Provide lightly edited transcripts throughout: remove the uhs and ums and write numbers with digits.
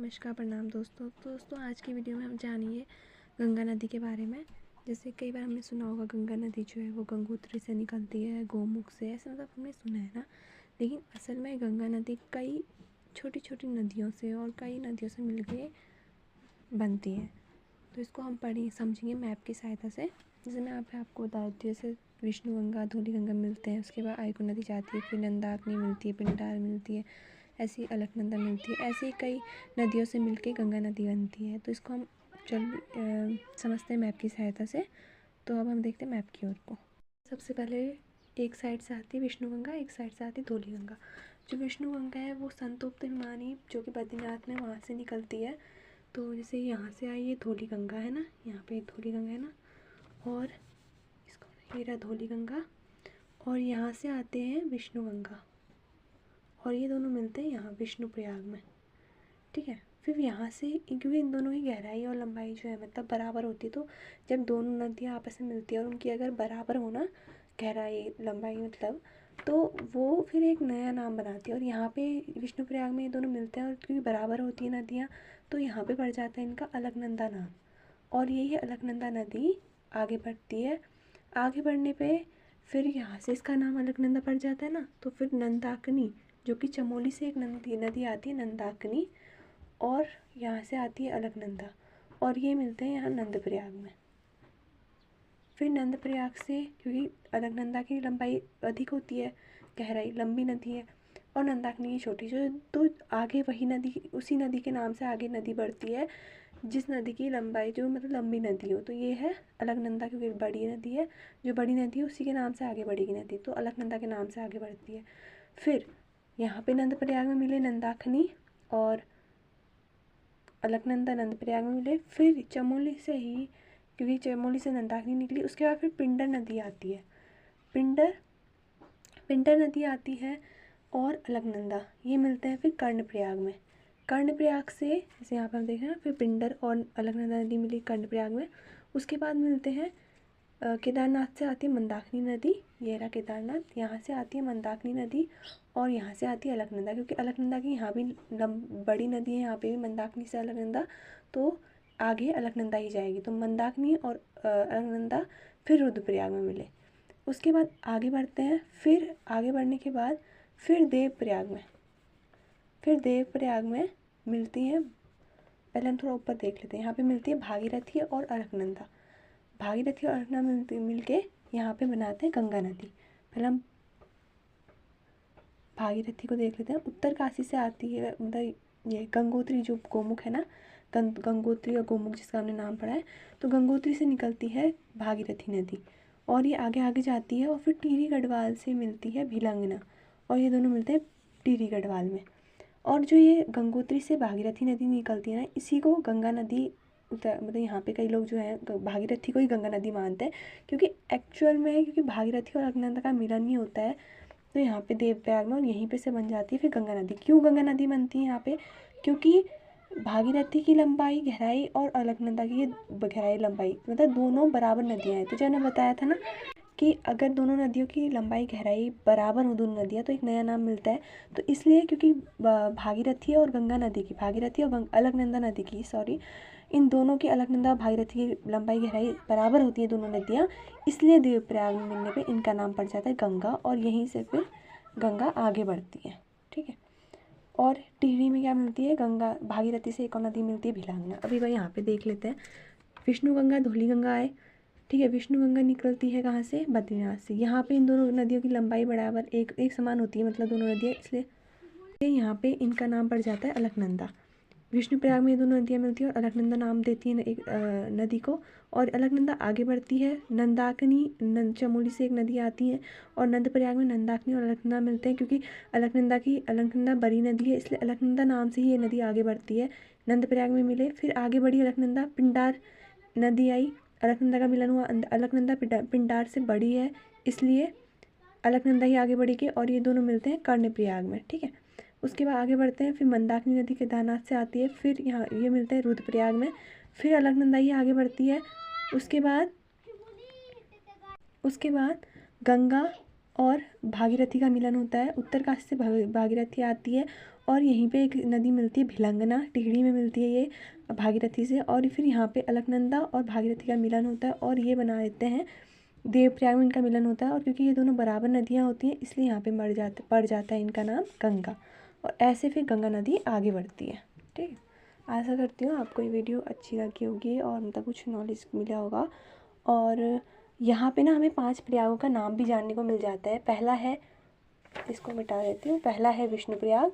नमस्कार, प्रणाम दोस्तों आज की वीडियो में हम जानिए गंगा नदी के बारे में। जैसे कई बार हमने सुना होगा गंगा नदी जो है वो गंगोत्री से निकलती है, गोमुख से, ऐसे मतलब हमने सुना है ना। लेकिन असल में गंगा नदी कई छोटी छोटी नदियों से और कई नदियों से मिलके बनती है। तो इसको हम समझेंगे मैप की सहायता से। जैसे मैं आपको बता देती हूँ, जैसे विष्णु गंगा, धौली गंगा मिलते हैं, उसके बाद आयको नदी जाती है, फिर नंदाकिनी मिलती है, पिंडार मिलती है, ऐसी अलकनंदा मिलती है। ऐसे ही कई नदियों से मिलके गंगा नदी बनती है। तो इसको हम समझते हैं मैप की सहायता से। तो अब हम देखते हैं मैप की ओर को। सबसे पहले एक साइड से आती है विष्णु गंगा, एक साइड से आती है धौली गंगा। जो विष्णु गंगा है वो संतोप्त हिमानी जो कि बद्रीनाथ में, वहाँ से निकलती है। तो जैसे यहाँ से आई ये धौली गंगा है ना, यहाँ पे धौली गंगा है ना, और इसको ये रहा धौली गंगा, और यहाँ से आते हैं विष्णु गंगा, और ये दोनों मिलते हैं यहाँ विष्णु प्रयाग में। ठीक है, फिर यहाँ से क्योंकि इन दोनों की गहराई और लंबाई जो है मतलब बराबर होती है, तो जब दोनों नदियाँ आपस में मिलती है और उनकी अगर बराबर हो ना गहराई लंबाई मतलब, तो वो फिर एक नया नाम बनाती है। और यहाँ पे विष्णु प्रयाग में ये दोनों मिलते हैं और क्योंकि बराबर होती है नदियाँ, तो यहाँ पे पड़ जाता है इनका अलकनंदा नाम। और यही अलकनंदा नदी आगे बढ़ती है। आगे बढ़ने पे फिर यहाँ से इसका नाम अलकनंदा पड़ जाता है ना, तो फिर नंदाकिनी जो कि चमोली से एक नदी आती है नंदाकिनी, और यहाँ से आती है अलकनंदा, और ये मिलते हैं यहाँ नंदप्रयाग में। फिर नंदप्रयाग से, क्योंकि अलकनंदा की लंबाई अधिक होती है, गहराई लंबी नदी है, और नंदाकिनी की छोटी, जो तो आगे वही नदी, उसी नदी के नाम से आगे नदी बढ़ती है जिस नदी की लंबाई जो मतलब लंबी नदी हो। तो ये है अलकनंदा, क्योंकि बड़ी नदी है, जो बड़ी नदी है उसी के नाम से आगे बढ़ेगी नदी, तो अलकनंदा के नाम से आगे बढ़ती है। फिर यहाँ पे नंदप्रयाग में मिले नंदाकिनी और अलकनंदा नंदप्रयाग में मिले। फिर चमोली से ही, क्योंकि चमोली से नंदाकिनी निकली, उसके बाद फिर पिंडर नदी आती है, पिंडर नदी आती है, और अलकनंदा ये मिलते हैं फिर कर्णप्रयाग में। कर्णप्रयाग से जैसे यहाँ पर हम देख रहे हैं, फिर पिंडर और अलकनंदा नदी मिली कर्णप्रयाग में। उसके बाद मिलते हैं केदारनाथ से आती है मंदाकिनी नदी, ये रहा केदारनाथ, यहाँ से आती है मंदाकिनी नदी, और यहाँ से आती है अलकनंदा, क्योंकि अलकनंदा की यहाँ भी बड़ी नदी है, यहाँ पे भी मंदाकिनी से अलकनंदा, तो आगे अलकनंदा ही जाएगी। तो मंदाकिनी और अलकनंदा फिर रुद्रप्रयाग में मिले। उसके बाद आगे बढ़ते हैं, फिर आगे बढ़ने के बाद फिर देवप्रयाग में मिलती हैं। पहले हम थोड़ा ऊपर देख लेते हैं, यहाँ पे मिलती है भागीरथी और अलकनंदा। भागीरथी और अलकनंदा मिलके यहाँ पे बनाते हैं गंगा नदी। पहले हम भागीरथी को देख लेते हैं। उत्तर काशी से आती है, मतलब ये गंगोत्री जो गोमुख है ना, गंगोत्री और गोमुख जिसका हमने नाम पढ़ा है, तो गंगोत्री से निकलती है भागीरथी नदी, और ये आगे आगे जाती है, और फिर टिहरी गढ़वाल से मिलती है भिलंगना, और ये दोनों मिलते हैं टिहरी गढ़वाल में। और जो ये गंगोत्री से भागीरथी नदी निकलती है ना, इसी को गंगा नदी मतलब यहाँ पे कई लोग जो है भागीरथी को ही गंगा नदी मानते हैं, क्योंकि एक्चुअल में क्योंकि भागीरथी और अलकनंदा का मिलन ही होता है, तो यहाँ पे देवप्रयाग में, और यहीं पे से बन जाती है फिर गंगा नदी। क्यों गंगा नदी बनती है यहाँ पे? क्योंकि भागीरथी की लंबाई गहराई और अलकनंदा की गहराई लंबाई मतलब दोनों बराबर नदियाँ हैं। तो जो मैंने बताया था ना कि अगर दोनों नदियों की लंबाई गहराई बराबर हो, दोनों नदियाँ, तो एक नया नाम मिलता है। तो इसलिए क्योंकि भागीरथी और गंगा नदी की, भागीरथी और अलकनंदा नदी की, सॉरी, इन दोनों की, अलकनंदा और भागीरथी की लंबाई गहराई बराबर होती है दोनों नदियाँ, इसलिए देवप्रयाग में मिलने पे इनका नाम पड़ जाता है गंगा, और यहीं से फिर गंगा आगे बढ़ती है। ठीक है, और टिहरी में क्या मिलती है? गंगा, भागीरथी से एक और नदी मिलती है भिलांगना। अभी भाई यहाँ पे देख लेते हैं, विष्णु गंगा, धौली गंगा आए। ठीक है, विष्णु गंगा निकलती है कहाँ से? बद्रीनाथ से। यहाँ पे इन दोनों नदियों की लंबाई बराबर एक समान होती है, मतलब दोनों नदियाँ, इसलिए यहाँ पे इनका नाम पड़ जाता है अलकनंदा। विष्णु प्रयाग में ये दोनों नदियाँ मिलती हैं और अलकनंदा नाम देती है एक नदी को, और अलकनंदा आगे बढ़ती है। नंदाकिनी, चमोली से एक नदी आती है, और नंदप्रयाग में नंदाकिनी और अलकनंदा मिलते हैं, क्योंकि अलकनंदा बड़ी नदी है, इसलिए अलकनंदा नाम से ही ये नदी आगे बढ़ती है। नंदप्रयाग में मिले, फिर आगे बढ़ी अलकनंदा, पिंडार नदी आई, अलकनंदा का मिलन हुआ। अलकनंदा पिंडार से बड़ी है, इसलिए अलकनंदा ही आगे बढ़ेगी, और ये दोनों मिलते हैं कर्णप्रयाग में। ठीक है, उसके बाद आगे बढ़ते हैं, फिर मंदाकिनी नदी केदारनाथ से आती है, फिर यहाँ ये मिलते हैं रुद्रप्रयाग में। फिर अलकनंदा ही आगे बढ़ती है। उसके बाद गंगा और भागीरथी का मिलन होता है। उत्तर काशी से भागीरथी आती है, और यहीं पे एक नदी मिलती है भिलंगना, टिहरी में मिलती है ये भागीरथी से। और फिर यहाँ पे अलकनंदा और भागीरथी का मिलन होता है और ये बना देते हैं देवप्रयाग में इनका मिलन होता है। और क्योंकि ये दोनों बराबर नदियाँ होती हैं इसलिए यहाँ पे पड़ जाता है इनका नाम गंगा। और ऐसे फिर गंगा नदी आगे बढ़ती है। ठीक है, आशा करती हूँ आपको ये वीडियो अच्छी लगी होगी और मतलब कुछ नॉलेज मिला होगा। और यहाँ पे ना हमें 5 प्रयागों का नाम भी जानने को मिल जाता है। पहला है, इसको मिटा देती हूँ, पहला है विष्णुप्रयाग,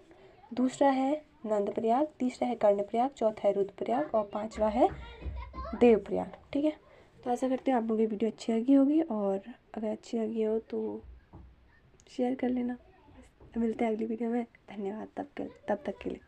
दूसरा है नंदप्रयाग, तीसरा है कर्णप्रयाग, चौथा है रुद्रप्रयाग और 5वां है देवप्रयाग। ठीक है, तो आशा करती हूँ आप लोगों की वीडियो अच्छी लगी होगी और अगर अच्छी लगी हो तो शेयर कर लेना। मिलते हैं अगली वीडियो में। धन्यवाद तब तक के लिए।